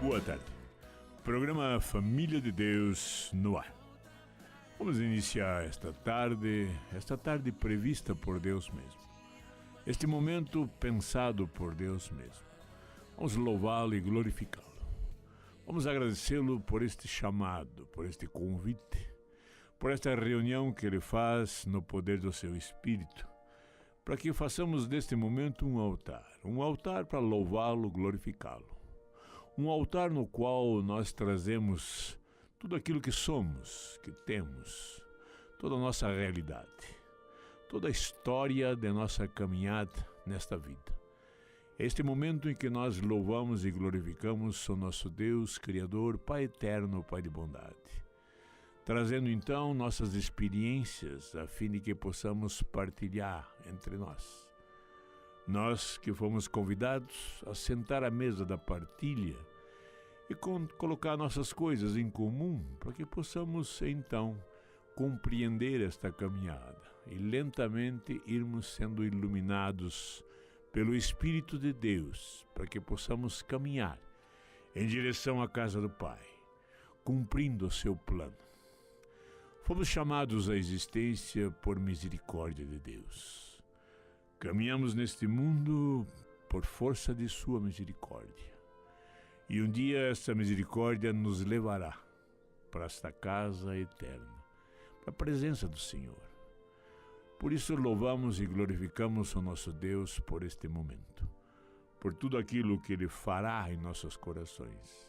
Boa tarde. Programa Família de Deus no ar. Vamos iniciar esta tarde prevista por Deus mesmo. Este momento pensado por Deus mesmo. Vamos louvá-lo e glorificá-lo. Vamos agradecê-lo por este chamado, por este convite, por esta reunião que Ele faz no poder do Seu Espírito, para que façamos deste momento um altar para louvá-lo, glorificá-lo. Um altar no qual nós trazemos tudo aquilo que somos, que temos, toda a nossa realidade, toda a história de nossa caminhada nesta vida. Este momento em que nós louvamos e glorificamos o nosso Deus, Criador, Pai eterno, Pai de bondade, trazendo então nossas experiências a fim de que possamos partilhar entre nós. Nós que fomos convidados a sentar à mesa da partilha e colocar nossas coisas em comum para que possamos então compreender esta caminhada e lentamente irmos sendo iluminados pelo Espírito de Deus para que possamos caminhar em direção à casa do Pai, cumprindo o seu plano. Fomos chamados à existência por misericórdia de Deus. Caminhamos neste mundo por força de sua misericórdia. E um dia essa misericórdia nos levará para esta casa eterna, para a presença do Senhor. Por isso louvamos e glorificamos o nosso Deus por este momento, por tudo aquilo que Ele fará em nossos corações,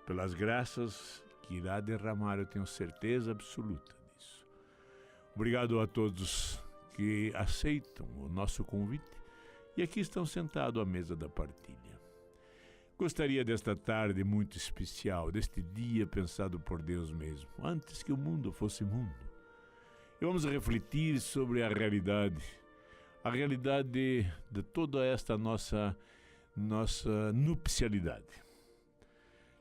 pelas graças que irá derramar, eu tenho certeza absoluta disso. Obrigado a todos que aceitam o nosso convite e aqui estão sentados à mesa da partilha. Gostaria desta tarde muito especial, deste dia pensado por Deus mesmo, antes que o mundo fosse mundo. E vamos refletir sobre a realidade de toda esta nossa nupcialidade.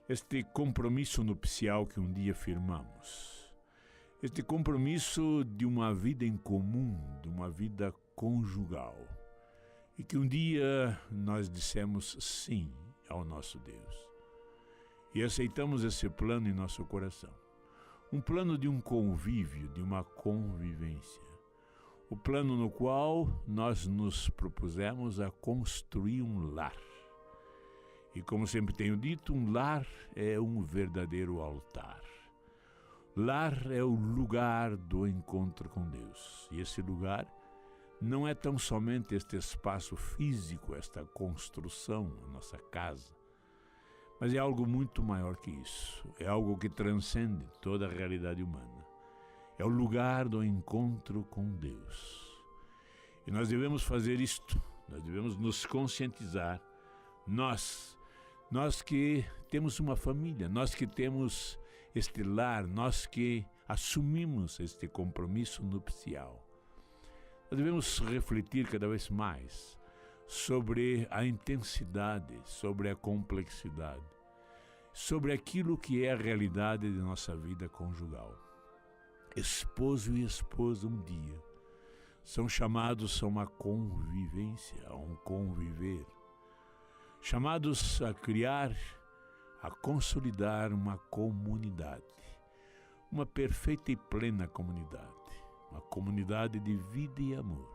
Este compromisso nupcial que um dia firmamos. Este compromisso de uma vida em comum, de uma vida conjugal. E que um dia nós dissemos sim ao nosso Deus. E aceitamos esse plano em nosso coração. Um plano de um convívio, de uma convivência. O plano no qual nós nos propusemos a construir um lar. E como sempre tenho dito, um lar é um verdadeiro altar. Lar é o lugar do encontro com Deus. E esse lugar não é tão somente este espaço físico, esta construção, a nossa casa, mas é algo muito maior que isso. É algo que transcende toda a realidade humana. É o lugar do encontro com Deus. E nós devemos fazer isto, nós devemos nos conscientizar, nós que temos uma família, nós que temos este lar, nós que assumimos este compromisso nupcial. Nós devemos refletir cada vez mais sobre a intensidade, sobre a complexidade, sobre aquilo que é a realidade de nossa vida conjugal. Esposo e esposa um dia são chamados a uma convivência, a um conviver. Chamados a criar, a consolidar uma comunidade, uma perfeita e plena comunidade, uma comunidade de vida e amor.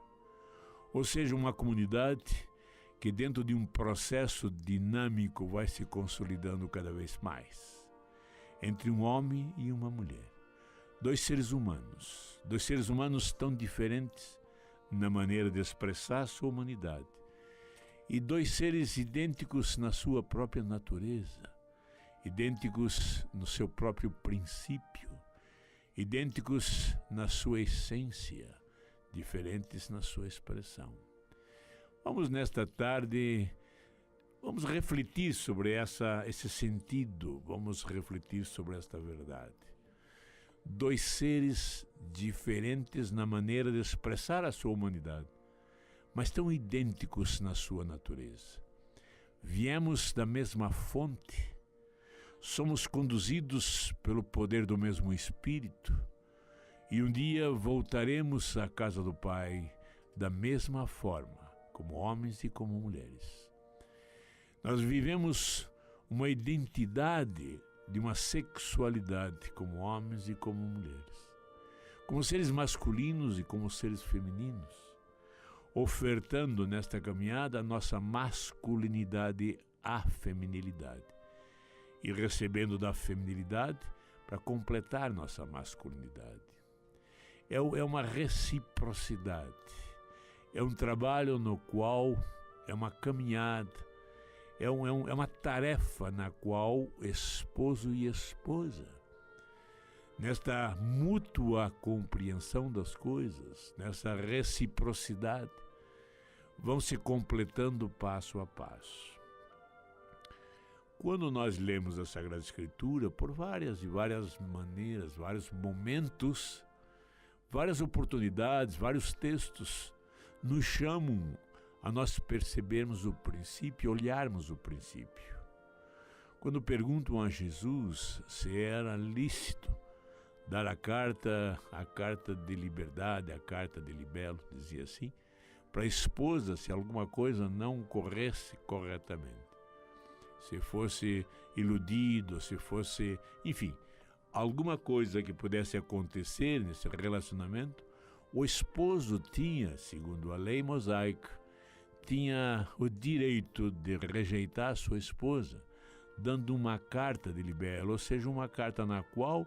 Ou seja, uma comunidade que dentro de um processo dinâmico vai se consolidando cada vez mais, entre um homem e uma mulher. Dois seres humanos tão diferentes na maneira de expressar a sua humanidade, e dois seres idênticos na sua própria natureza, idênticos no seu próprio princípio, idênticos na sua essência, diferentes na sua expressão. Vamos nesta tarde, vamos refletir sobre esse sentido, vamos refletir sobre esta verdade. Dois seres diferentes na maneira de expressar a sua humanidade, mas tão idênticos na sua natureza. Viemos da mesma fonte, somos conduzidos pelo poder do mesmo Espírito e um dia voltaremos à casa do Pai da mesma forma, como homens e como mulheres. Nós vivemos uma identidade de uma sexualidade como homens e como mulheres, como seres masculinos e como seres femininos, ofertando nesta caminhada a nossa masculinidade à feminilidade e recebendo da feminilidade para completar nossa masculinidade. É uma reciprocidade, é um trabalho no qual é uma caminhada, é uma tarefa na qual esposo e esposa, nesta mútua compreensão das coisas, nessa reciprocidade, vão se completando passo a passo. Quando nós lemos a Sagrada Escritura, por várias e várias maneiras, vários momentos, várias oportunidades, vários textos nos chamam a nós percebermos o princípio, olharmos o princípio. Quando perguntam a Jesus se era lícito dar a carta de liberdade, a carta de libelo, dizia assim, para a esposa se alguma coisa não corresse corretamente. Se fosse iludido, se fosse, enfim, alguma coisa que pudesse acontecer nesse relacionamento, o esposo tinha, segundo a lei mosaica, tinha o direito de rejeitar a sua esposa, dando uma carta de libelo, ou seja, uma carta na qual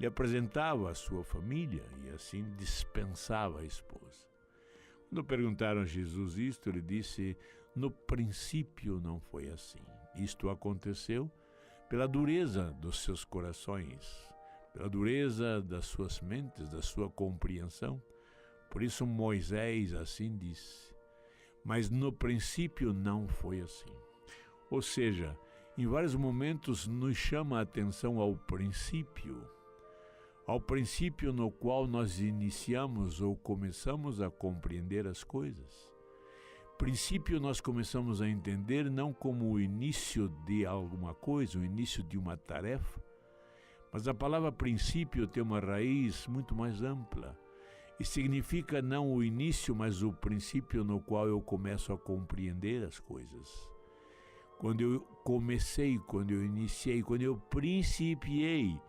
lhe apresentava a sua família e assim dispensava a esposa. Quando perguntaram a Jesus isto, ele disse: no princípio não foi assim. Isto aconteceu pela dureza dos seus corações, pela dureza das suas mentes, da sua compreensão. Por isso Moisés assim disse. Mas no princípio não foi assim. Ou seja, em vários momentos nos chama a atenção ao princípio no qual nós iniciamos ou começamos a compreender as coisas. Princípio nós começamos a entender não como o início de alguma coisa, o início de uma tarefa, mas a palavra princípio tem uma raiz muito mais ampla e significa não o início, mas o princípio no qual eu começo a compreender as coisas. Quando eu comecei, quando eu iniciei, quando eu principiei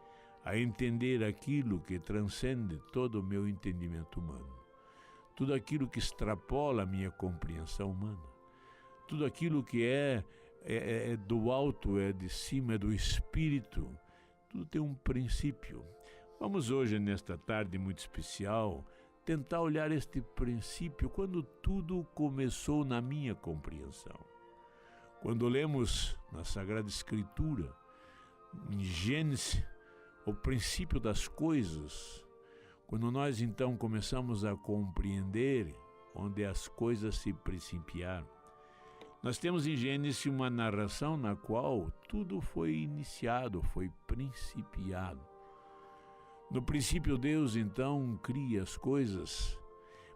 a entender aquilo que transcende todo o meu entendimento humano, tudo aquilo que extrapola a minha compreensão humana, tudo aquilo que é do alto, é de cima, é do espírito, tudo tem um princípio. Vamos hoje, nesta tarde muito especial, tentar olhar este princípio quando tudo começou na minha compreensão. Quando lemos na Sagrada Escritura, em Gênesis, o princípio das coisas, quando nós então começamos a compreender onde as coisas se principiaram, nós temos em Gênesis uma narração na qual tudo foi iniciado, foi principiado. No princípio Deus então cria as coisas,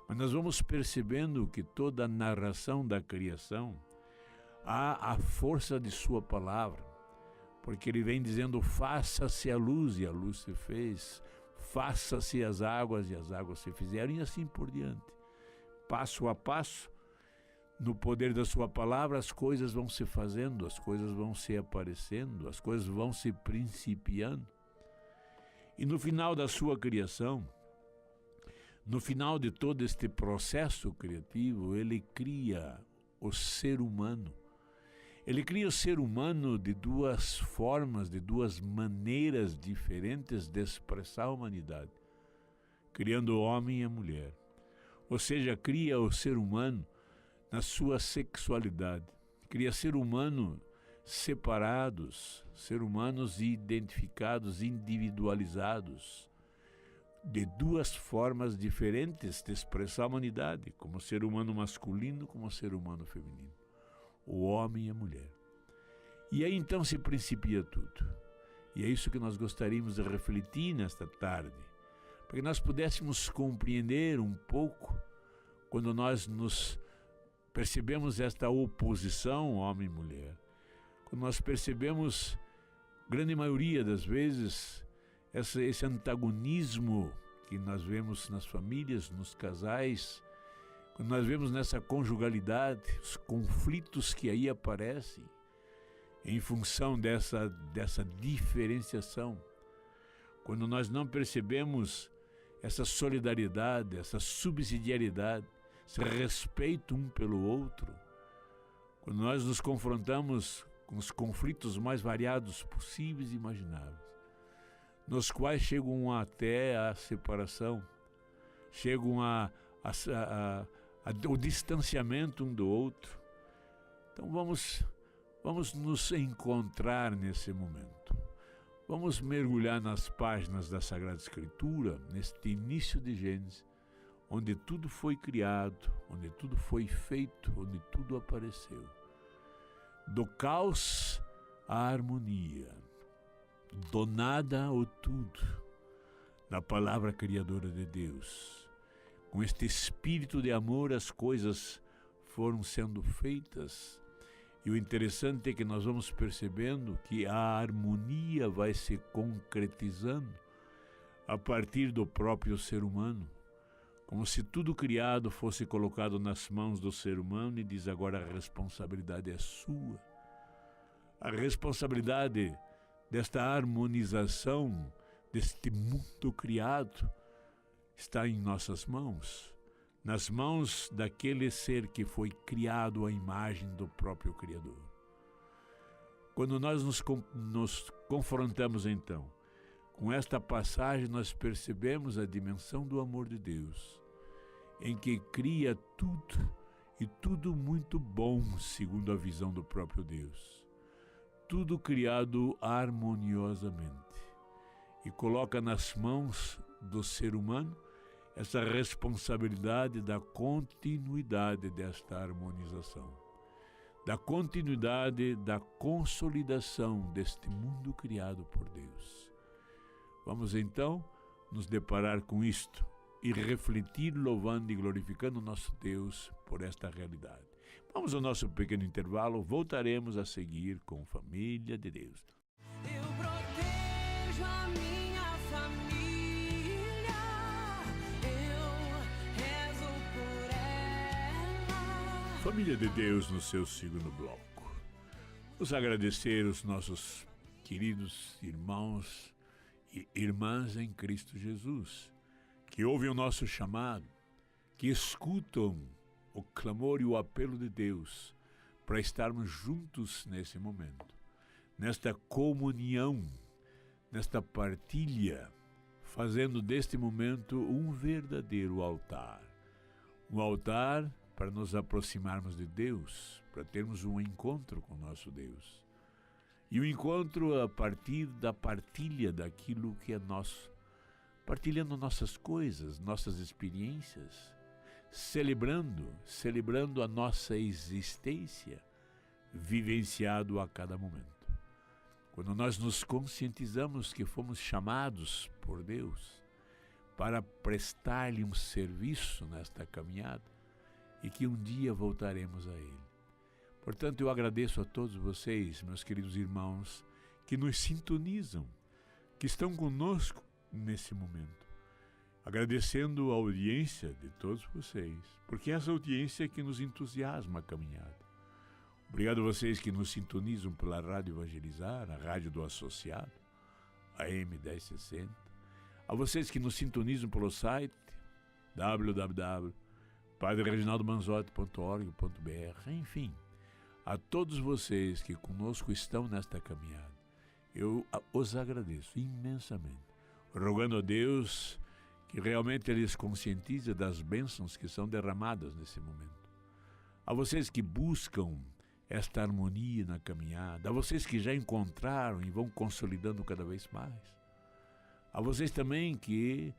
mas nós vamos percebendo que toda a narração da criação há a força de sua palavra, porque ele vem dizendo: faça-se a luz, e a luz se fez, faça-se as águas, e as águas se fizeram, e assim por diante. Passo a passo, no poder da sua palavra, as coisas vão se fazendo, as coisas vão se aparecendo, as coisas vão se principiando. E no final da sua criação, no final de todo este processo criativo, ele cria o ser humano. Ele cria o ser humano de duas formas, de duas maneiras diferentes de expressar a humanidade, criando o homem e a mulher. Ou seja, cria o ser humano na sua sexualidade, cria ser humano separados, ser humanos identificados, individualizados, de duas formas diferentes de expressar a humanidade, como ser humano masculino, como ser humano feminino, o homem e a mulher. E aí então se principia tudo. E é isso que nós gostaríamos de refletir nesta tarde, para que nós pudéssemos compreender um pouco, quando nós nos percebemos esta oposição homem e mulher, quando nós percebemos, grande maioria das vezes, esse antagonismo que nós vemos nas famílias, nos casais, quando nós vemos nessa conjugalidade, os conflitos que aí aparecem, em função dessa diferenciação. Quando nós não percebemos essa solidariedade, essa subsidiariedade, esse respeito um pelo outro, quando nós nos confrontamos com os conflitos mais variados possíveis e imagináveis, nos quais chegam até a separação, chegam o distanciamento um do outro. Então vamos nos encontrar nesse momento. Vamos mergulhar nas páginas da Sagrada Escritura, neste início de Gênesis, onde tudo foi criado, onde tudo foi feito, onde tudo apareceu. Do caos à harmonia, do nada ao tudo, na palavra criadora de Deus. Com este espírito de amor, as coisas foram sendo feitas. E o interessante é que nós vamos percebendo que a harmonia vai se concretizando a partir do próprio ser humano, como se tudo criado fosse colocado nas mãos do ser humano e diz: agora a responsabilidade é sua. A responsabilidade desta harmonização, deste mundo criado, está em nossas mãos. Nas mãos daquele ser que foi criado à imagem do próprio Criador. Quando nós nos confrontamos, então, com esta passagem, nós percebemos a dimensão do amor de Deus, em que cria tudo, e tudo muito bom, segundo a visão do próprio Deus. Tudo criado harmoniosamente, e coloca nas mãos do ser humano essa responsabilidade da continuidade desta harmonização, da continuidade da consolidação deste mundo criado por Deus. Vamos então nos deparar com isto e refletir, louvando e glorificando nosso Deus por esta realidade. Vamos ao nosso pequeno intervalo, voltaremos a seguir com Família de Deus. Eu protejo a minha família, eu rezo por ela. Família de Deus, no seu segundo bloco. Vamos agradecer os nossos queridos irmãos e irmãs em Cristo Jesus, que ouvem o nosso chamado, que escutam o clamor e o apelo de Deus para estarmos juntos nesse momento, nesta comunhão, nesta partilha, fazendo deste momento um verdadeiro altar. Um altar para nos aproximarmos de Deus, para termos um encontro com nosso Deus. E o encontro a partir da partilha daquilo que é nosso, partilhando nossas coisas, nossas experiências, celebrando a nossa existência, vivenciado a cada momento. Quando nós nos conscientizamos que fomos chamados por Deus para prestar-lhe um serviço nesta caminhada e que um dia voltaremos a Ele. Portanto, eu agradeço a todos vocês, meus queridos irmãos, que nos sintonizam, que estão conosco nesse momento. Agradecendo a audiência de todos vocês, porque essa audiência é que nos entusiasma a caminhada. Obrigado a vocês que nos sintonizam pela Rádio Evangelizar, a Rádio do Associado, AM 1060. A vocês que nos sintonizam pelo site www.padrereginaldomanzotti.org.br. Enfim, a todos vocês que conosco estão nesta caminhada, eu os agradeço imensamente, rogando a Deus que realmente Ele lhes conscientize das bênçãos que são derramadas nesse momento. A vocês que buscam esta harmonia na caminhada, a vocês que já encontraram e vão consolidando cada vez mais, a vocês também que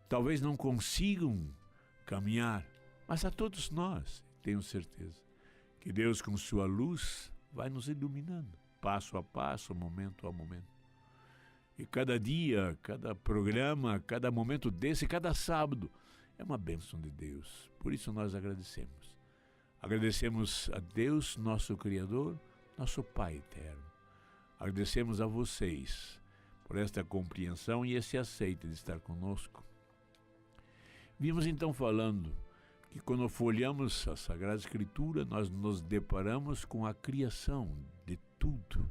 talvez não consigam caminhar, mas a todos nós, tenho certeza, que Deus com sua luz vai nos iluminando, passo a passo, momento a momento. E cada dia, cada programa, cada momento desse, cada sábado, é uma bênção de Deus. Por isso nós agradecemos. Agradecemos a Deus, nosso Criador, nosso Pai eterno. Agradecemos a vocês por esta compreensão e esse aceite de estar conosco. Vimos então falando que quando folheamos a Sagrada Escritura, nós nos deparamos com a criação de tudo.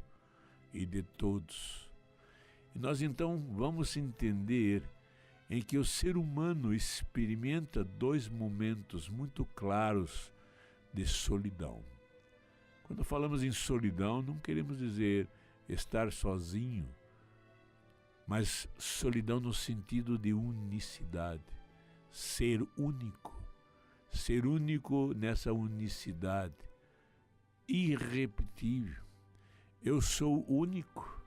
e de todos. E nós então vamos entender em que o ser humano experimenta dois momentos muito claros de solidão. Quando falamos em solidão, não queremos dizer estar sozinho, mas solidão no sentido de unicidade, ser único nessa unicidade, irrepetível. Eu sou único,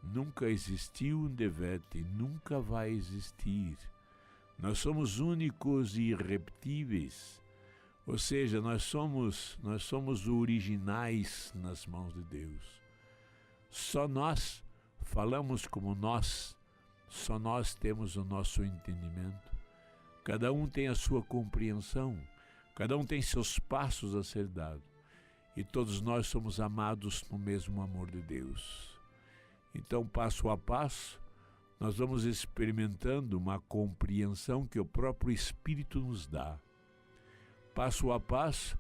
nunca existiu um Devete, nunca vai existir. Nós somos únicos e irrepetíveis, ou seja, nós somos originais nas mãos de Deus. Só nós falamos como nós, só nós temos o nosso entendimento. Cada um tem a sua compreensão, cada um tem seus passos a ser dado. E todos nós somos amados no mesmo amor de Deus. Então, passo a passo, nós vamos experimentando uma compreensão que o próprio Espírito nos dá. Passo a passo,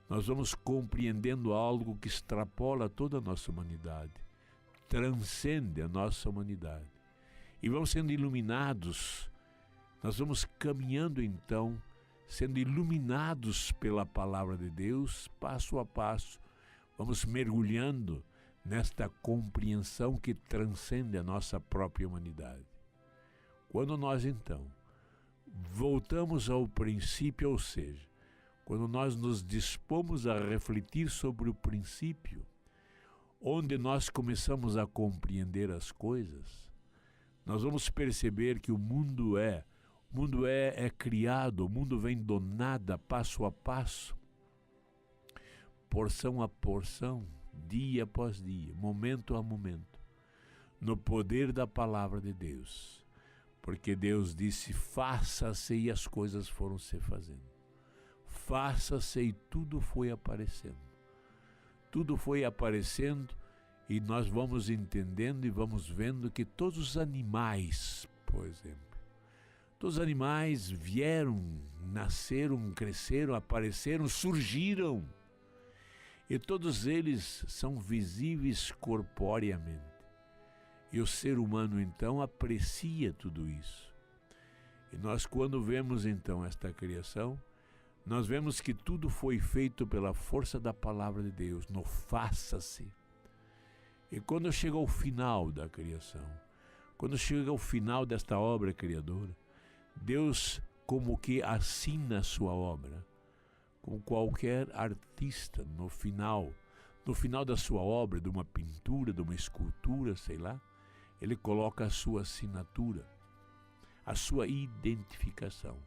nós vamos compreendendo algo que extrapola toda a nossa humanidade, transcende a nossa humanidade. E vamos sendo iluminados, nós vamos caminhando então, sendo iluminados pela palavra de Deus, passo a passo, vamos mergulhando nesta compreensão que transcende a nossa própria humanidade. Quando nós então voltamos ao princípio, ou seja, quando nós nos dispomos a refletir sobre o princípio, onde nós começamos a compreender as coisas, nós vamos perceber que o mundo é criado, o mundo vem do nada, passo a passo, porção a porção, dia após dia, momento a momento, no poder da palavra de Deus. Porque Deus disse, faça-se, e as coisas foram se fazendo. Faça-se, e tudo foi aparecendo. Tudo foi aparecendo, e nós vamos entendendo e vamos vendo que todos os animais, por exemplo, todos os animais vieram, nasceram, cresceram, apareceram, surgiram. E todos eles são visíveis corporeamente. E o ser humano, então, aprecia tudo isso. E nós, quando vemos, então, esta criação, nós vemos que tudo foi feito pela força da palavra de Deus, no faça-se. E quando chega ao final da criação, quando chega ao final desta obra criadora, Deus como que assina a sua obra. Como qualquer artista, no final da sua obra, de uma pintura, de uma escultura, sei lá, ele coloca a sua assinatura, a sua identificação,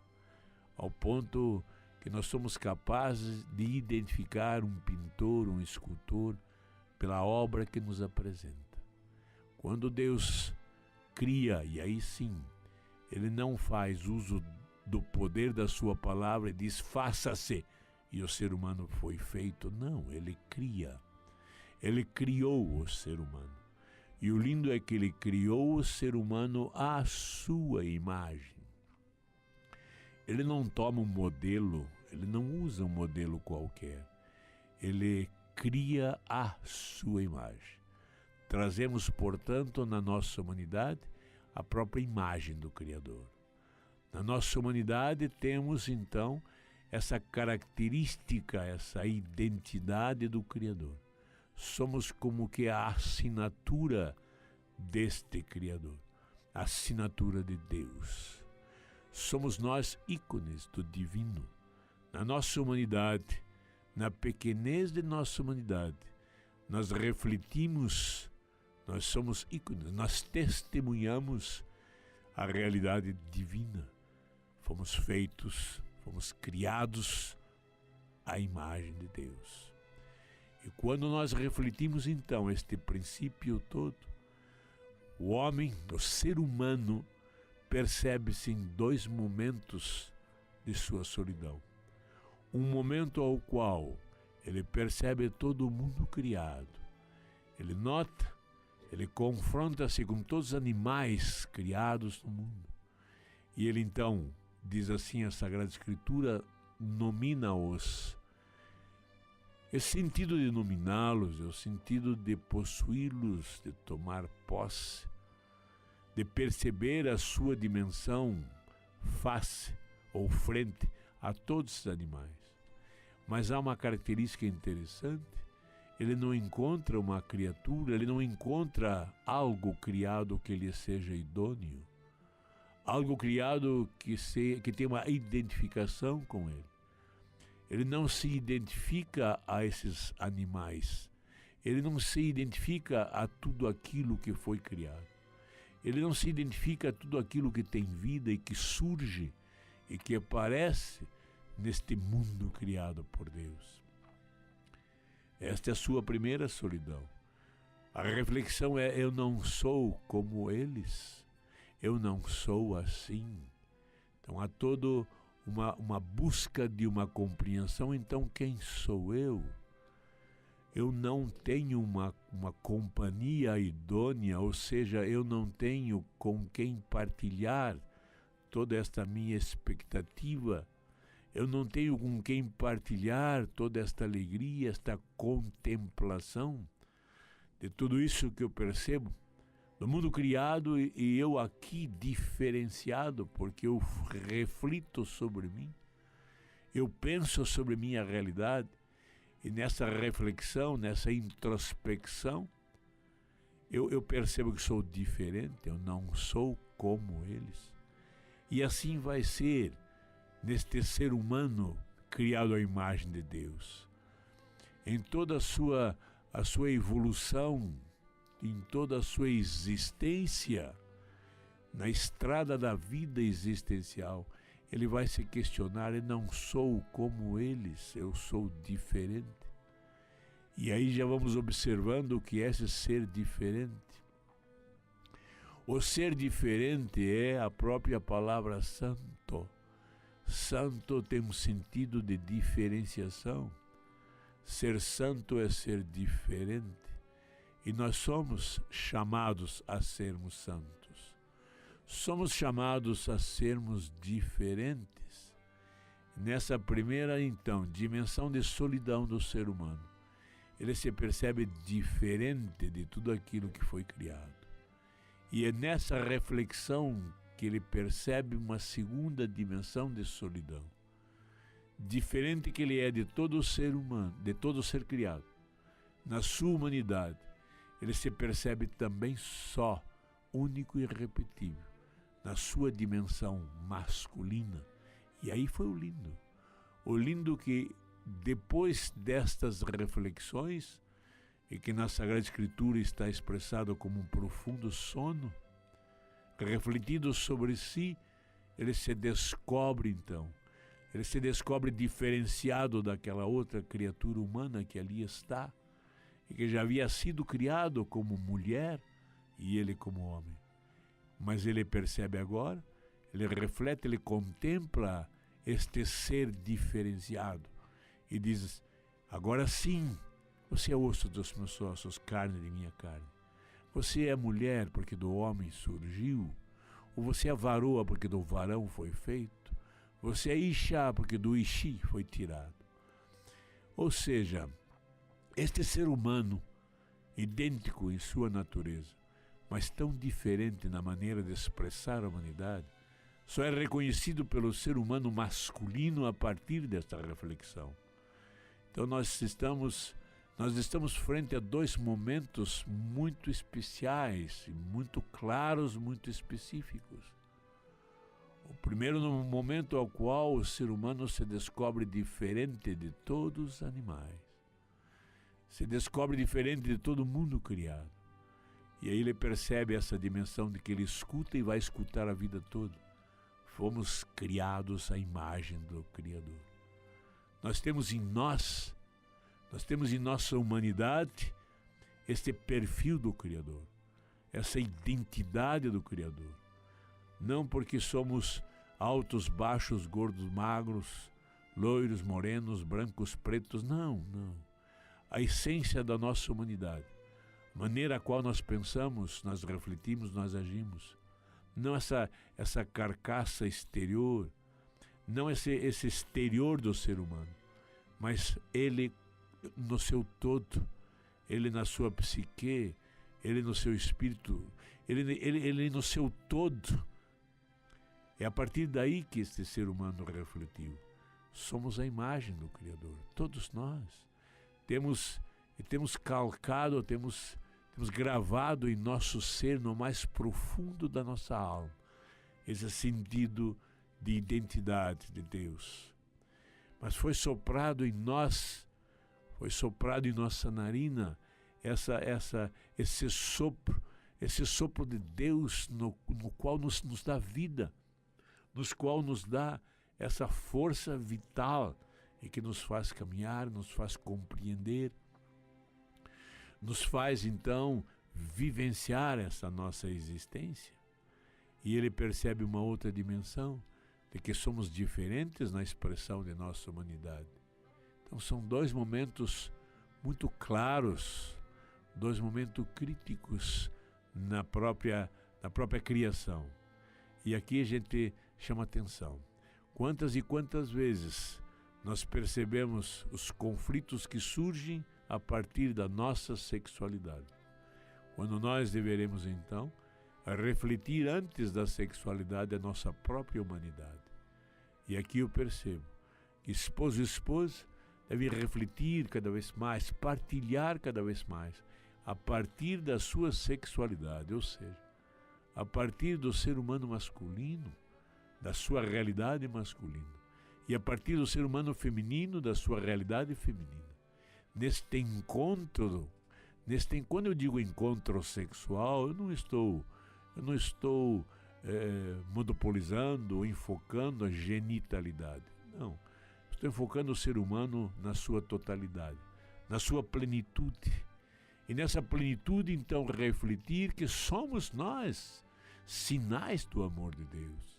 ao ponto que nós somos capazes de identificar um pintor, um escultor, pela obra que nos apresenta. Quando Deus cria, e aí sim, Ele não faz uso do poder da sua palavra e diz, faça-se, e o ser humano foi feito. Não, Ele cria. Ele criou o ser humano. E o lindo é que Ele criou o ser humano à sua imagem. Ele não toma um modelo, Ele não usa um modelo qualquer. Ele cria a sua imagem. Trazemos, portanto, na nossa humanidade, a própria imagem do Criador. Na nossa humanidade temos, então, essa característica, essa identidade do Criador. Somos como que a assinatura deste Criador, a assinatura de Deus. Somos nós ícones do divino. Na nossa humanidade, na pequenez de nossa humanidade, nós refletimos, nós somos ícones, nós testemunhamos a realidade divina. Fomos feitos, fomos criados à imagem de Deus. E quando nós refletimos então este princípio todo, o homem, o ser humano, percebe-se em dois momentos de sua solidão. Um momento ao qual ele percebe todo o mundo criado. Ele nota, ele confronta-se com todos os animais criados no mundo. E ele então, diz assim a Sagrada Escritura, nomina-os Esse sentido de dominá-los é o sentido de possuí-los, de tomar posse, de perceber a sua dimensão face ou frente a todos esses animais. Mas há uma característica interessante: ele não encontra uma criatura, ele não encontra algo criado que lhe seja idôneo, algo criado que tenha uma identificação com ele. Ele não se identifica a esses animais, ele não se identifica a tudo aquilo que foi criado, ele não se identifica a tudo aquilo que tem vida e que surge e que aparece neste mundo criado por Deus. Esta é a sua primeira solidão. A reflexão é: eu não sou como eles, eu não sou assim. Então há todo uma busca de uma compreensão. Então quem sou eu? Eu não tenho uma companhia idônea, ou seja, eu não tenho com quem partilhar toda esta minha expectativa. Eu não tenho com quem partilhar toda esta alegria, esta contemplação de tudo isso que eu percebo do mundo criado, e eu aqui diferenciado, porque eu reflito sobre mim, eu penso sobre minha realidade, e nessa reflexão, nessa introspecção, eu percebo que sou diferente, eu não sou como eles. E assim vai ser neste ser humano criado à imagem de Deus. Em toda a sua evolução, em toda a sua existência, na estrada da vida existencial, ele vai se questionar: eu não sou como eles, eu sou diferente. E aí já vamos observando o que é esse ser diferente. O ser diferente é a própria palavra santo. Santo tem um sentido de diferenciação. Ser santo é ser diferente. E nós somos chamados a sermos santos. Somos chamados a sermos diferentes. Nessa primeira, então, dimensão de solidão do ser humano, ele se percebe diferente de tudo aquilo que foi criado. E é nessa reflexão que ele percebe uma segunda dimensão de solidão. Diferente que ele é de todo ser humano, de todo ser criado. Na sua humanidade, ele se percebe também só, único e irrepetível, na sua dimensão masculina. E aí foi o lindo. O lindo que, depois destas reflexões, e que na Sagrada Escritura está expressado como um profundo sono, refletido sobre si, ele se descobre então. Ele se descobre diferenciado daquela outra criatura humana que ali está, e que já havia sido criado como mulher e ele como homem. Mas ele percebe agora, ele reflete, ele contempla este ser diferenciado e diz: agora sim, você é osso dos meus ossos, carne de minha carne. Você é mulher porque do homem surgiu, ou você é varoa porque do varão foi feito, você é Ixá porque do Ixi foi tirado. Ou seja, este ser humano, idêntico em sua natureza, mas tão diferente na maneira de expressar a humanidade, só é reconhecido pelo ser humano masculino a partir desta reflexão. Então nós estamos frente a dois momentos muito especiais, muito claros, muito específicos. O primeiro, no momento ao qual o ser humano se descobre diferente de todos os animais. Se descobre diferente de todo mundo criado. E aí ele percebe essa dimensão de que ele escuta e vai escutar a vida toda. Fomos criados à imagem do Criador. Nós temos em nossa humanidade este perfil do Criador, essa identidade do Criador. Não porque somos altos, baixos, gordos, magros, loiros, morenos, brancos, pretos, não. A essência da nossa humanidade, a maneira a qual nós pensamos, nós refletimos, nós agimos. Não essa carcaça exterior, não esse exterior do ser humano, mas ele no seu todo, ele na sua psique, ele no seu espírito, ele no seu todo. É a partir daí que este ser humano refletiu. Somos a imagem do Criador, todos nós. Temos calcado, temos gravado em nosso ser, no mais profundo da nossa alma, esse sentido de identidade de Deus. Mas foi soprado em nós, foi soprado em nossa narina, esse sopro de Deus no qual nos dá vida, nos qual nos dá essa força vital e que nos faz caminhar, nos faz compreender, nos faz então vivenciar essa nossa existência. E ele percebe uma outra dimensão, de que somos diferentes na expressão de nossa humanidade. Então são dois momentos muito claros, dois momentos críticos na própria criação. E aqui a gente chama atenção. Quantas e quantas vezes nós percebemos os conflitos que surgem a partir da nossa sexualidade, quando nós deveremos então refletir antes da sexualidade a nossa própria humanidade. E aqui eu percebo que esposo e esposa devem refletir cada vez mais, partilhar cada vez mais, a partir da sua sexualidade, ou seja, a partir do ser humano masculino, da sua realidade masculina, e a partir do ser humano feminino, da sua realidade feminina. Neste encontro, quando eu digo encontro sexual, eu não estou monopolizando ou enfocando a genitalidade. Não, estou enfocando o ser humano na sua totalidade, na sua plenitude. E nessa plenitude, então, refletir que somos nós, sinais do amor de Deus.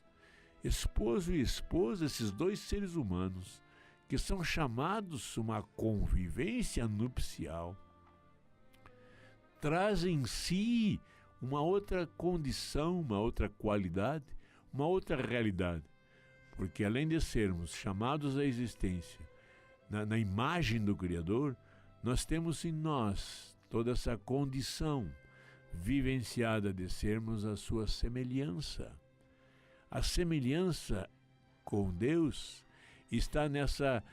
Esposo e esposa, esses dois seres humanos, que são chamados a uma convivência nupcial, trazem em si uma outra condição, uma outra qualidade, uma outra realidade. Porque além de sermos chamados à existência na imagem do Criador, nós temos em nós toda essa condição vivenciada de sermos a sua semelhança. A semelhança com Deus está nessa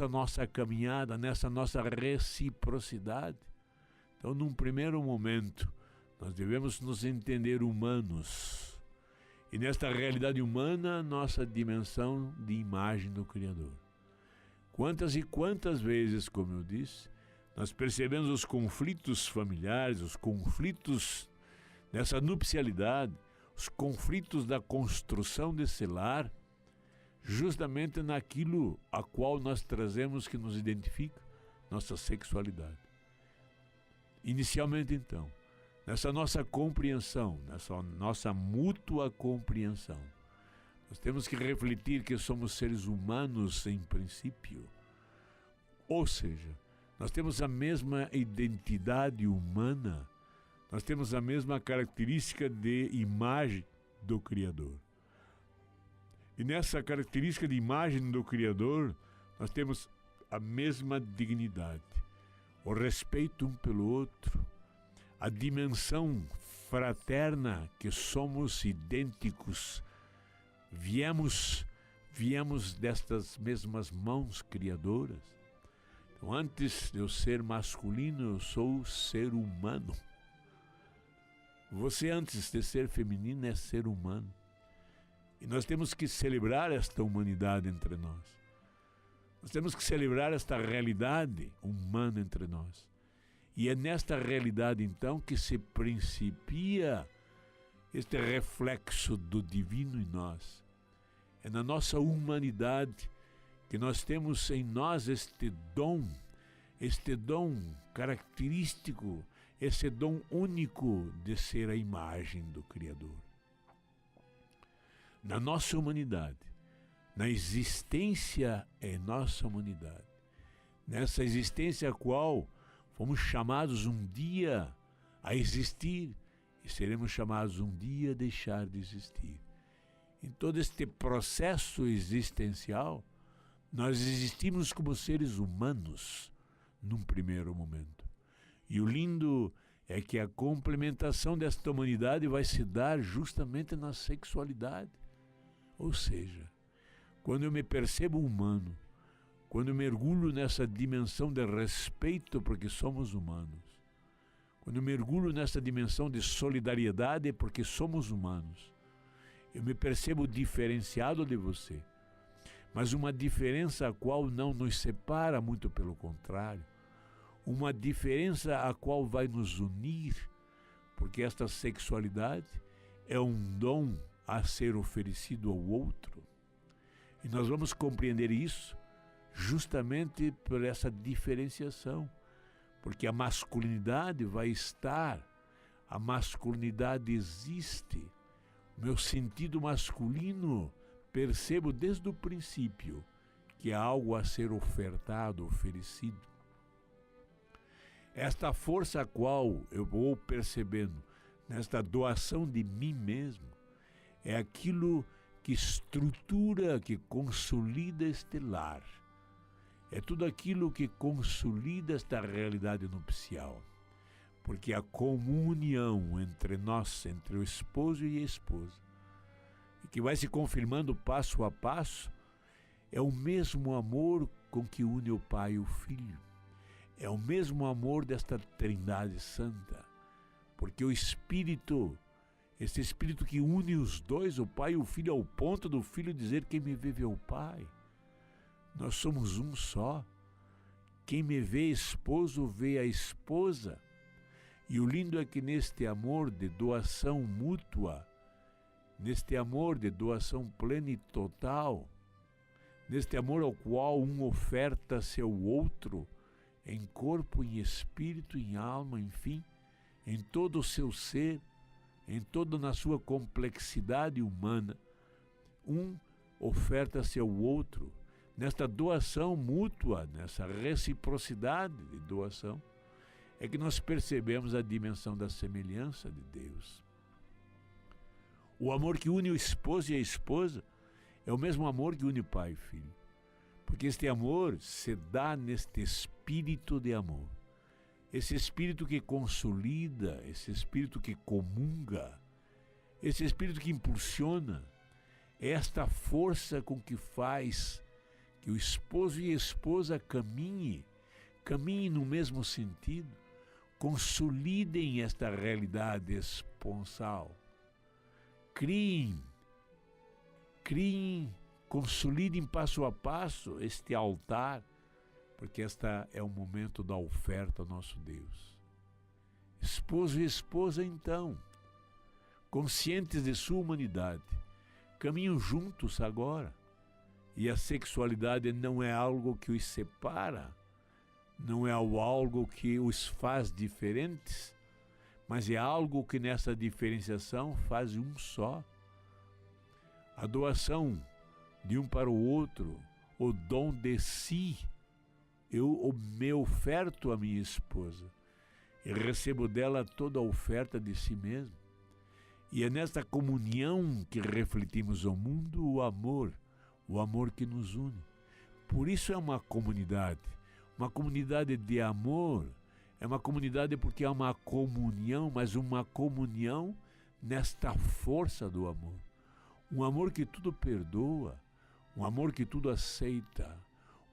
nossa caminhada, nessa nossa reciprocidade. Então, num primeiro momento, nós devemos nos entender humanos. E nesta realidade humana, nossa dimensão de imagem do Criador. Quantas e quantas vezes, como eu disse, nós percebemos os conflitos familiares, os conflitos dessa nupcialidade, os conflitos da construção desse lar, justamente naquilo a qual nós trazemos que nos identifica, nossa sexualidade. Inicialmente, então, nessa nossa compreensão, nessa nossa mútua compreensão, nós temos que refletir que somos seres humanos em princípio. Ou seja, nós temos a mesma identidade humana, nós temos a mesma característica de imagem do Criador. E nessa característica de imagem do Criador, nós temos a mesma dignidade, o respeito um pelo outro, a dimensão fraterna que somos idênticos. Viemos destas mesmas mãos criadoras. Então, antes de eu ser masculino, eu sou ser humano. Você, antes de ser feminino, é ser humano. E nós temos que celebrar esta humanidade entre nós. Nós temos que celebrar esta realidade humana entre nós. E é nesta realidade, então, que se principia este reflexo do divino em nós. É na nossa humanidade que nós temos em nós este dom característico, esse dom único de ser a imagem do Criador. Na nossa humanidade, na existência em nossa humanidade, nessa existência a qual fomos chamados um dia a existir e seremos chamados um dia a deixar de existir. Em todo este processo existencial, nós existimos como seres humanos, num primeiro momento. E o lindo é que a complementação desta humanidade vai se dar justamente na sexualidade. Ou seja, quando eu me percebo humano, quando eu mergulho nessa dimensão de respeito porque somos humanos, quando eu mergulho nessa dimensão de solidariedade porque somos humanos, eu me percebo diferenciado de você, mas uma diferença a qual não nos separa, muito pelo contrário, uma diferença a qual vai nos unir, porque esta sexualidade é um dom a ser oferecido ao outro. E nós vamos compreender isso justamente por essa diferenciação, porque a masculinidade vai estar, a masculinidade existe, o meu sentido masculino percebo desde o princípio que há algo a ser ofertado, oferecido. Esta força a qual eu vou percebendo nesta doação de mim mesmo é aquilo que estrutura, que consolida este lar. É tudo aquilo que consolida esta realidade nupcial. Porque a comunhão entre nós, entre o esposo e a esposa, e que vai se confirmando passo a passo, é o mesmo amor com que une o Pai e o Filho. É o mesmo amor desta Trindade Santa. Porque o Espírito, esse Espírito que une os dois, o Pai e o Filho, ao ponto do Filho dizer: quem me vê, vê o Pai. Nós somos um só. Quem me vê esposo, vê a esposa. E o lindo é que neste amor de doação mútua, neste amor de doação plena e total, neste amor ao qual um oferta-se ao outro, em corpo, em espírito, em alma, enfim, em todo o seu ser, em toda na sua complexidade humana, um oferta-se ao outro, nesta doação mútua, nessa reciprocidade de doação, é que nós percebemos a dimensão da semelhança de Deus. O amor que une o esposo e a esposa é o mesmo amor que une pai e filho. Porque este amor se dá neste espírito de amor. Esse espírito que consolida, esse espírito que comunga, esse espírito que impulsiona, é esta força com que faz que o esposo e a esposa caminhem no mesmo sentido, consolidem esta realidade esponsal, criem, consolidem passo a passo este altar, porque este é o momento da oferta ao nosso Deus. Esposo e esposa, então, conscientes de sua humanidade, caminham juntos agora, e a sexualidade não é algo que os separa, não é algo que os faz diferentes, mas é algo que nessa diferenciação faz um só. A doação de um para o outro, o dom de si. Eu me oferto à minha esposa e recebo dela toda a oferta de si mesmo. E é nesta comunhão que refletimos ao mundo o amor que nos une. Por isso é uma comunidade de amor. É uma comunidade porque há uma comunhão, mas uma comunhão nesta força do amor. Um amor que tudo perdoa, um amor que tudo aceita,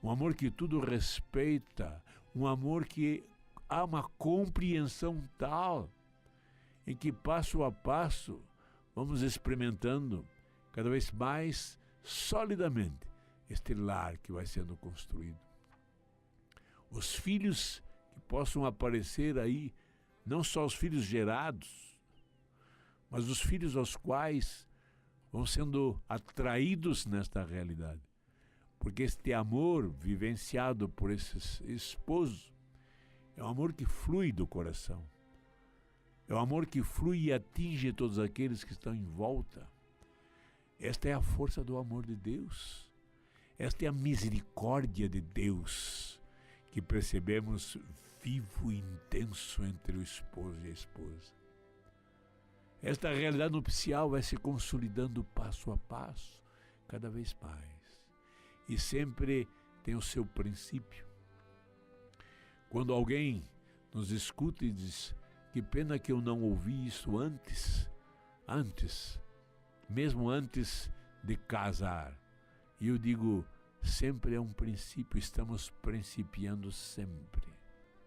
um amor que tudo respeita, um amor que há uma compreensão tal em que passo a passo vamos experimentando cada vez mais solidamente este lar que vai sendo construído. Os filhos que possam aparecer aí, não só os filhos gerados, mas os filhos aos quais vão sendo atraídos nesta realidade. Porque este amor vivenciado por esses esposos é um amor que flui do coração. É um amor que flui e atinge todos aqueles que estão em volta. Esta é a força do amor de Deus. Esta é a misericórdia de Deus que percebemos vivo e intenso entre o esposo e a esposa. Esta realidade nupcial vai se consolidando passo a passo, cada vez mais. E sempre tem o seu princípio. Quando alguém nos escuta e diz, que pena que eu não ouvi isso antes, mesmo antes de casar. E eu digo, sempre é um princípio, estamos principiando sempre.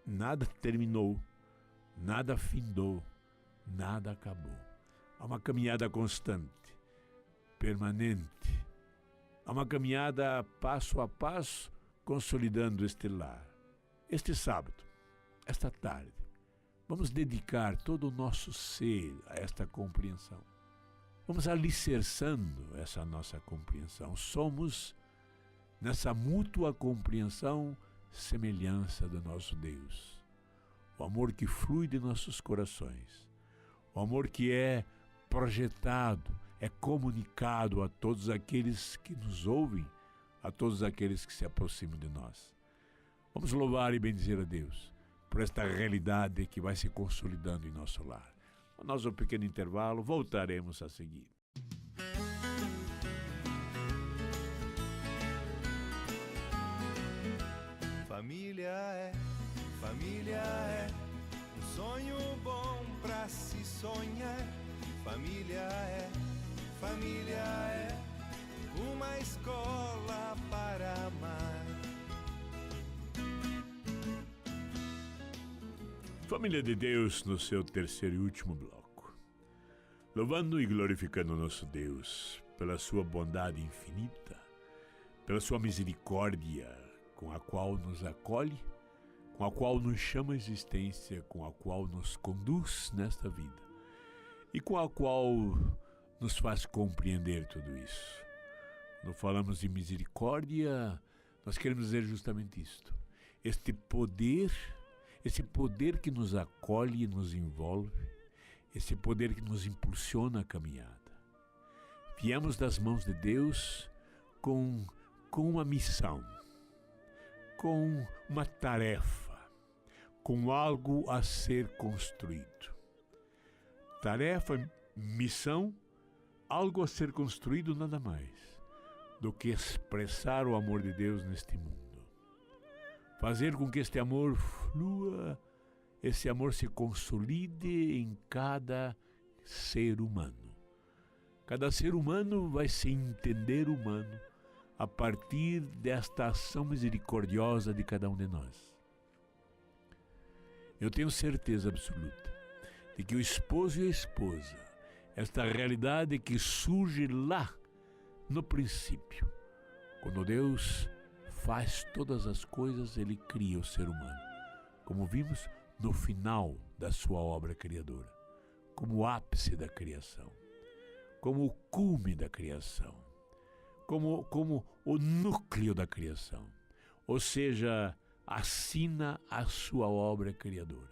Nada terminou, nada findou, nada acabou. Há uma caminhada constante, permanente. Há uma caminhada passo a passo, consolidando este lar. Este sábado, esta tarde, vamos dedicar todo o nosso ser a esta compreensão. Vamos alicerçando essa nossa compreensão. Somos, nessa mútua compreensão, semelhança do nosso Deus. O amor que flui de nossos corações. O amor que é projetado, é comunicado a todos aqueles que nos ouvem, a todos aqueles que se aproximam de nós. Vamos louvar e bendizer a Deus por esta realidade que vai se consolidando em nosso lar. Nós, um pequeno intervalo, voltaremos a seguir. Família é um sonho bom pra se sonhar. Família é uma escola para amar. Família de Deus, no seu terceiro e último bloco. Louvando e glorificando nosso Deus pela sua bondade infinita, pela sua misericórdia com a qual nos acolhe, com a qual nos chama a existência, com a qual nos conduz nesta vida e com a qual nos faz compreender tudo isso. Quando falamos de misericórdia, nós queremos dizer justamente isto. Esse poder que nos acolhe e nos envolve, esse poder que nos impulsiona a caminhada. Viemos das mãos de Deus com uma missão, com uma tarefa, com algo a ser construído. Tarefa, missão, algo a ser construído, nada mais do que expressar o amor de Deus neste mundo. Fazer com que este amor flua, esse amor se consolide em cada ser humano. Cada ser humano vai se entender humano a partir desta ação misericordiosa de cada um de nós. Eu tenho certeza absoluta de que o esposo e a esposa, esta realidade que surge lá no princípio, quando Deus faz todas as coisas, Ele cria o ser humano, como vimos no final da sua obra criadora, como o ápice da criação, como o cume da criação, como o núcleo da criação, ou seja, assina a sua obra criadora.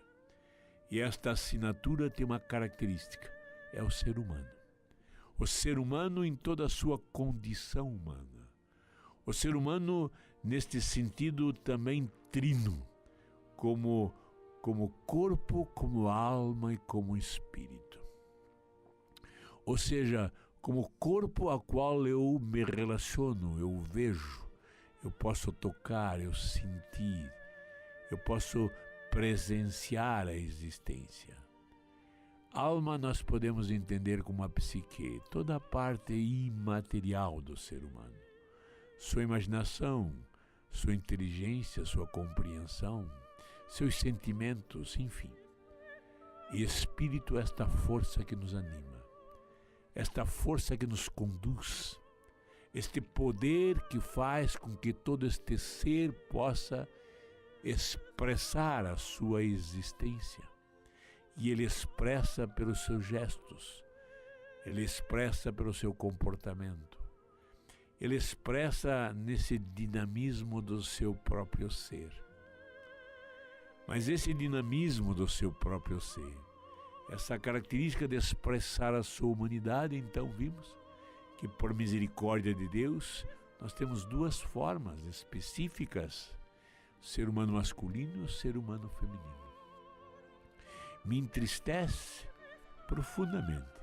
E esta assinatura tem uma característica, é o ser humano. O ser humano em toda a sua condição humana. O ser humano, neste sentido, também trino, como corpo, como alma e como espírito. Ou seja, como corpo a qual eu me relaciono, eu vejo, eu posso tocar, eu sentir, eu posso presenciar a existência. Alma nós podemos entender como a psique, toda a parte imaterial do ser humano. Sua imaginação, sua inteligência, sua compreensão, seus sentimentos, enfim. E espírito, esta força que nos anima, esta força que nos conduz, este poder que faz com que todo este ser possa expressar a sua existência. E ele expressa pelos seus gestos, ele expressa pelo seu comportamento, ele expressa nesse dinamismo do seu próprio ser. Mas esse dinamismo do seu próprio ser, essa característica de expressar a sua humanidade, então vimos que por misericórdia de Deus, nós temos duas formas específicas, o ser humano masculino e o ser humano feminino. Me entristece profundamente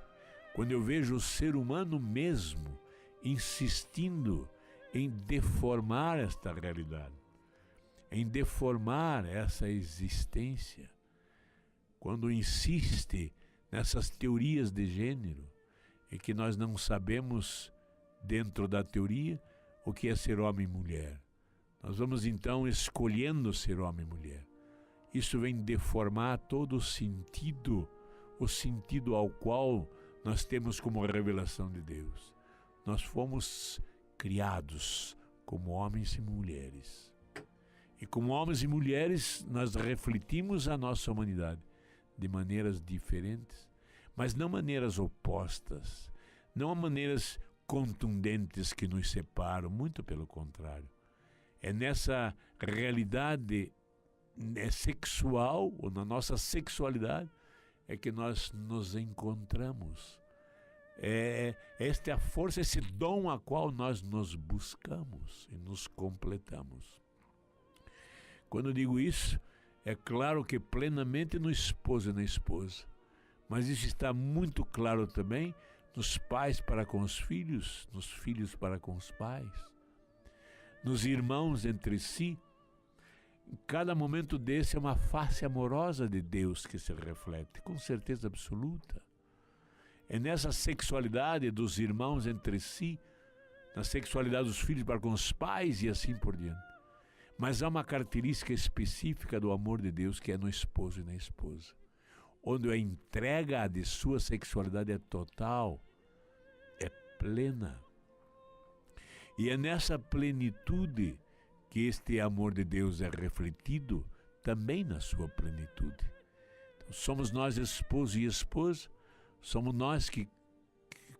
quando eu vejo o ser humano mesmo insistindo em deformar esta realidade. em deformar essa existência, quando insiste nessas teorias de gênero, e que nós não sabemos, dentro da teoria, o que é ser homem e mulher. Nós vamos então escolhendo ser homem e mulher. Isso vem deformar todo o sentido ao qual nós temos como revelação de Deus. Nós fomos criados como homens e mulheres. E como homens e mulheres, nós refletimos a nossa humanidade de maneiras diferentes, mas não maneiras opostas, não há maneiras contundentes que nos separam, muito pelo contrário. É nessa realidade sexual, ou na nossa sexualidade, é que nós nos encontramos. Esta é a força, esse dom a qual nós nos buscamos e nos completamos. Quando eu digo isso, é claro que plenamente no esposo e na esposa, mas isso está muito claro também nos pais para com os filhos, nos filhos para com os pais, nos irmãos entre si. Em cada momento desse é uma face amorosa de Deus que se reflete, com certeza absoluta. É nessa sexualidade dos irmãos entre si, na sexualidade dos filhos para com os pais e assim por diante. Mas há uma característica específica do amor de Deus que é no esposo e na esposa, onde a entrega de sua sexualidade é total, é plena. E é nessa plenitude que este amor de Deus é refletido também na sua plenitude. Então, somos nós, esposo e esposa, somos nós que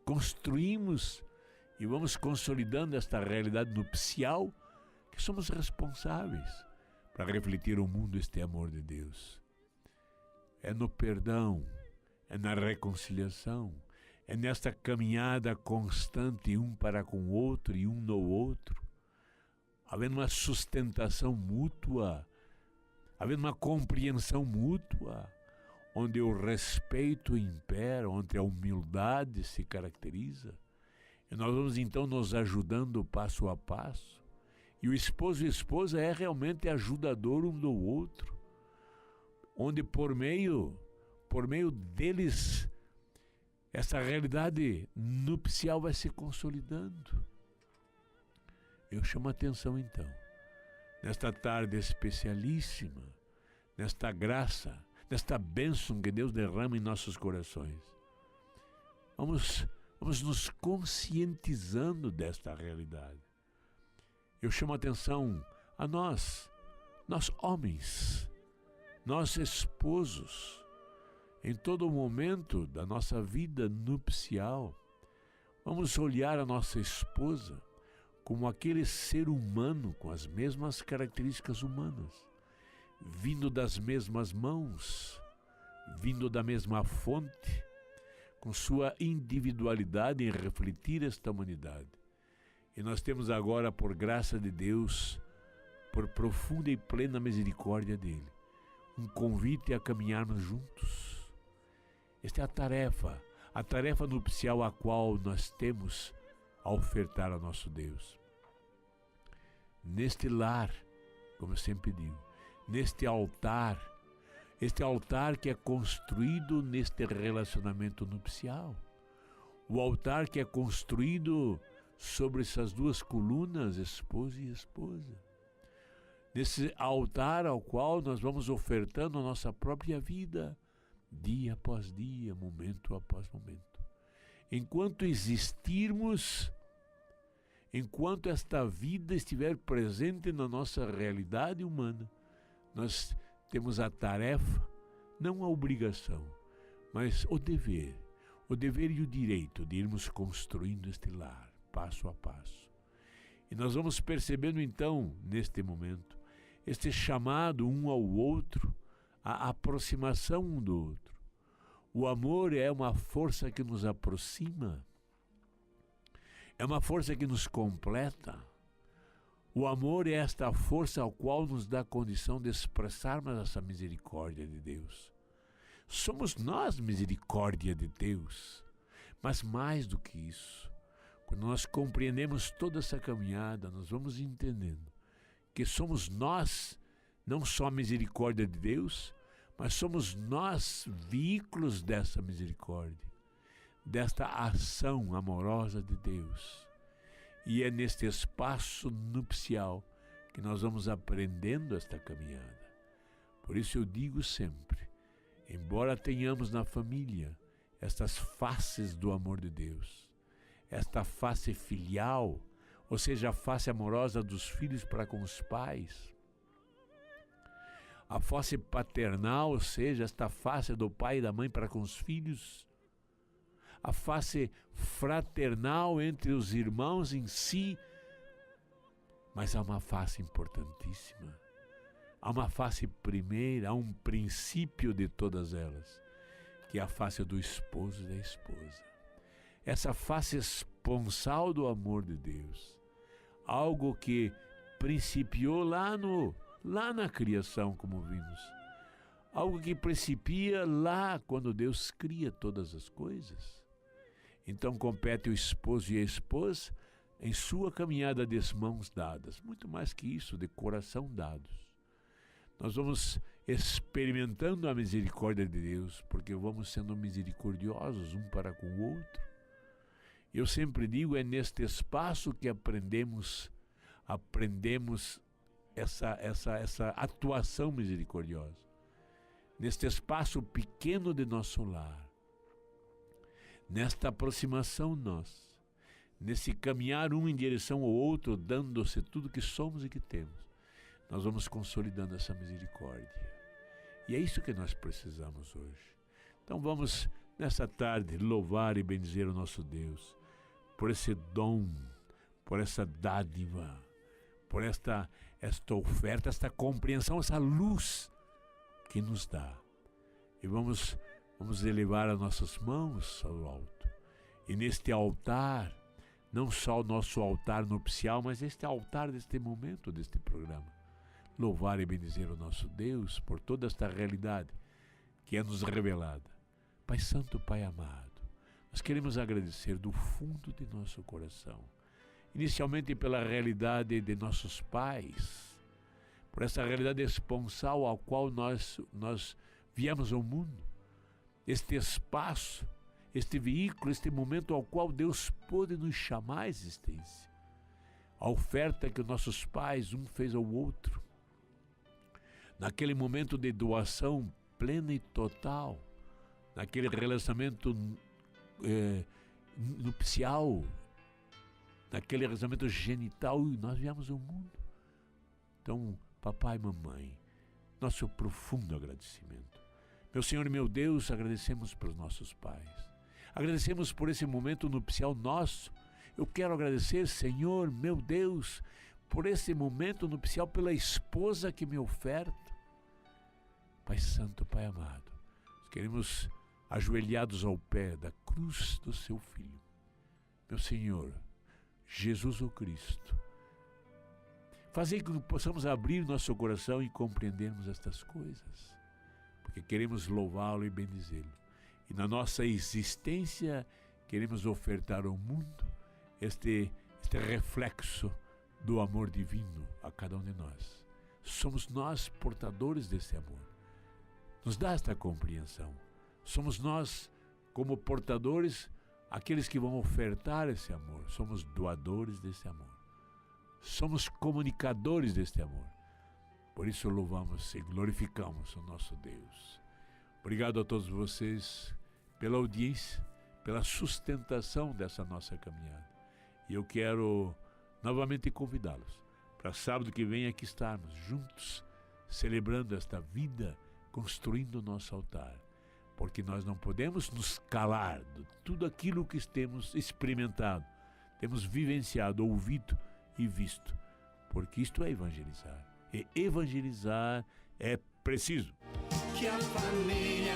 construímos e vamos consolidando esta realidade nupcial, que somos responsáveis para refletir ao mundo este amor de Deus. É no perdão, é na reconciliação, é nesta caminhada constante um para com o outro e um no outro, havendo uma sustentação mútua, havendo uma compreensão mútua, onde o respeito impera, onde a humildade se caracteriza. E nós vamos então nos ajudando passo a passo. E o esposo e a esposa é realmente ajudador um do outro, onde por meio deles essa realidade nupcial vai se consolidando. Eu chamo a atenção então, nesta tarde especialíssima, nesta graça, nesta bênção que Deus derrama em nossos corações. Vamos nos conscientizando desta realidade. Eu chamo a atenção a nós homens, nós esposos, em todo momento da nossa vida nupcial, vamos olhar a nossa esposa como aquele ser humano com as mesmas características humanas, vindo das mesmas mãos, vindo da mesma fonte, com sua individualidade em refletir esta humanidade. E nós temos agora, por graça de Deus, por profunda e plena misericórdia dele, um convite a caminharmos juntos. Esta é a tarefa nupcial a qual nós temos a ofertar ao nosso Deus. Neste lar, como eu sempre digo, neste altar, este altar que é construído neste relacionamento nupcial, o altar que é construído sobre essas duas colunas, esposo e esposa. Nesse altar ao qual nós vamos ofertando a nossa própria vida, dia após dia, momento após momento. Enquanto existirmos, enquanto esta vida estiver presente na nossa realidade humana, nós temos a tarefa, não a obrigação, mas o dever e o direito de irmos construindo este lar, passo a passo. E nós vamos percebendo então, neste momento, este chamado um ao outro, a aproximação um do outro. O amor é uma força que nos aproxima, é uma força que nos completa. O amor é esta força ao qual nos dá a condição de expressarmos essa misericórdia de Deus. Somos nós misericórdia de Deus, mas mais do que isso, quando nós compreendemos toda essa caminhada, nós vamos entendendo porque somos nós, não só a misericórdia de Deus, mas somos nós veículos dessa misericórdia, desta ação amorosa de Deus. E é neste espaço nupcial que nós vamos aprendendo esta caminhada. Por isso eu digo sempre, embora tenhamos na família estas faces do amor de Deus, esta face filial, ou seja, a face amorosa dos filhos para com os pais, a face paternal, ou seja, esta face do pai e da mãe para com os filhos, a face fraternal entre os irmãos em si, mas há uma face importantíssima, há uma face primeira, há um princípio de todas elas, que é a face do esposo e da esposa. Essa face esponsal do amor de Deus, algo que principiou lá na criação, como vimos, algo que principia lá quando Deus cria todas as coisas. Então compete o esposo e a esposa em sua caminhada de mãos dadas, muito mais que isso, de coração dados. Nós vamos experimentando a misericórdia de Deus, porque vamos sendo misericordiosos um para com o outro. Eu sempre digo, é neste espaço que aprendemos essa atuação misericordiosa. Neste espaço pequeno de nosso lar, nesta aproximação nossa, nesse caminhar um em direção ao outro, dando-se tudo que somos e que temos, nós vamos consolidando essa misericórdia. E é isso que nós precisamos hoje. Então vamos, nessa tarde, louvar e bendizer o nosso Deus por esse dom, por essa dádiva, por esta oferta, esta compreensão, essa luz que nos dá. E vamos elevar as nossas mãos ao alto. E neste altar, não só o nosso altar nupcial, mas este altar deste momento, deste programa, louvar e bendizer o nosso Deus por toda esta realidade que é nos revelada. Pai Santo, Pai amado, nós queremos agradecer do fundo de nosso coração, inicialmente pela realidade de nossos pais, por essa realidade esponsal ao qual nós viemos ao mundo, este espaço, este veículo, este momento ao qual Deus pôde nos chamar à existência. A oferta que nossos pais, um fez ao outro, naquele momento de doação plena e total, naquele relacionamento nupcial, naquele relacionamento genital, e nós viemos ao mundo. Então, papai e mamãe, nosso profundo agradecimento. Meu Senhor e meu Deus, agradecemos pelos nossos pais. Agradecemos por esse momento nupcial nosso. Eu quero agradecer, Senhor, meu Deus, por esse momento nupcial, pela esposa que me oferta. Pai Santo, Pai amado, nós queremos, ajoelhados ao pé da cruz do seu Filho, meu Senhor, Jesus o Cristo, fazer com que possamos abrir nosso coração e compreendermos estas coisas, porque queremos louvá-lo e bendizê-lo. E na nossa existência queremos ofertar ao mundo este reflexo do amor divino a cada um de nós. Somos nós portadores desse amor. Nos dá esta compreensão. Somos nós, como portadores, aqueles que vão ofertar esse amor. Somos doadores desse amor. Somos comunicadores deste amor. Por isso louvamos e glorificamos o nosso Deus. Obrigado a todos vocês pela audiência, pela sustentação dessa nossa caminhada. E eu quero novamente convidá-los para sábado que vem aqui estarmos juntos, celebrando esta vida, construindo o nosso altar. Porque nós não podemos nos calar de tudo aquilo que temos experimentado, temos vivenciado, ouvido e visto. Porque isto é evangelizar. E evangelizar é preciso. Que a família